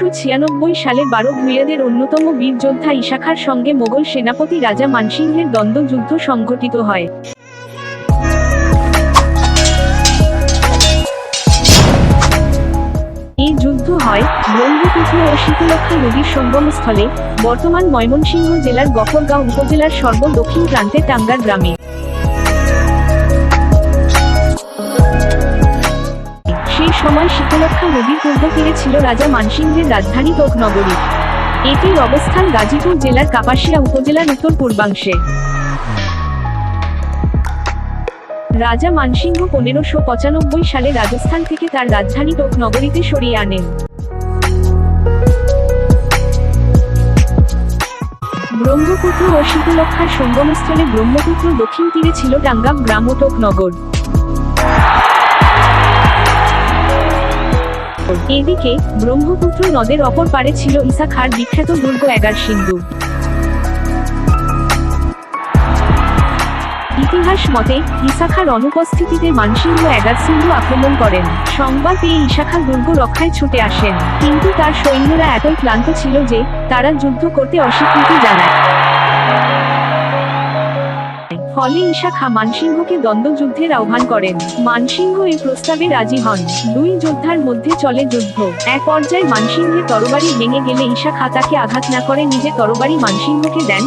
1496 সালে 12 ভূঁইয়াদের অন্যতম বীর যোদ্ধা ঈশা খাঁর সঙ্গে মোগল সেনাপতি রাজা মানসিংহের দ্বন্দ্ব যুদ্ধ সংঘটিত হয়। এই যুদ্ধ হয় ব্রহ্মপুত্র ও শীতলক্ষ্যা নদীর সঙ্গমস্থলে, বর্তমান ময়মনসিংহ জেলার গফরগাঁও উপজেলার সর্ব-দক্ষিণ প্রান্তে টাঙ্গার গ্রামে। সেই সময় শীতলক্ষ্যা নদীর পূর্ব তীরে ছিল রাজা মানসিংহের রাজধানী তোকনগরী। এটির অবস্থান গাজীপুর জেলার কাপাসিয়া উপজেলার উত্তর পূর্বাংশে। রাজা মানসিংহ 1595 সালে রাজস্থান থেকে তার রাজধানী তোকনগরীতে সরিয়ে আনেন। ব্রহ্মপুত্র ও শীতলক্ষ্যার সঙ্গমস্থলে ব্রহ্মপুত্র দক্ষিণ তীরে ছিল টাঙ্গাব গ্রাম ও তোকনগর। এদিকে ব্রহ্মপুত্র নদের অপর পারে ছিল ঈশা খাঁর বিখ্যাত দুর্গ এগারসিন্ধু। ইতিহাস মতে ঈশা খাঁর অনুপস্থিতিতে মানসিংহ এগারসিন্ধু আক্রমণ করেন। সংবাদ পেয়ে ঈশা খাঁ দুর্গ রক্ষায় ছুটে আসেন, কিন্তু তার সৈন্যরা এতই ক্লান্ত ছিল যে তারা যুদ্ধ করতে অস্বীকৃতি জানায়। ফলে ঈশা খাঁ মানসিংহকে দ্বন্দ্বযুদ্ধের আহ্বান করেন। মানসিংহ এই প্রস্তাবে রাজি হন। দুই যোদ্ধার মধ্যে চলে যুদ্ধ। এক পর্যায়ে মানসিংহের তরবারি ভেঙে গেলে ঈশা খাঁ তাকে আঘাত না করে নিজে তরবারি মানসিংহকে দেন,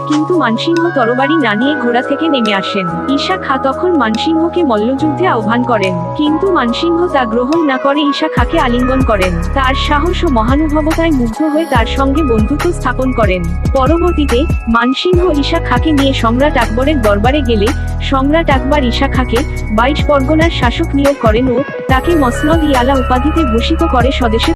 কিন্তু মানসিংহ তরবারি না নিয়ে ঘোড়া থেকে নেমে আসেন। ঈশা খাঁ তখন মানসিংহকে মল্লযুদ্ধে আহ্বান করেন, কিন্তু মানসিংহ তা গ্রহণ না করে ঈশা খাঁকে আলিঙ্গন করেন। তার সাহস ও মহানুভবতায় মুগ্ধ হয়ে তার সঙ্গে বন্ধুত্ব স্থাপন করেন। পরবর্তীতে মানসিংহ ঈশা খাঁকে নিয়ে সম্রাট আকবরের দরবারে গেলে সম্রাট আকবর ঈশা খাঁকে 22 পরগনার শাসক নিয়োগ করেন ও তাকে মসনদ-ই-আলা উপাধিতে ভূষিত করে স্বদেশে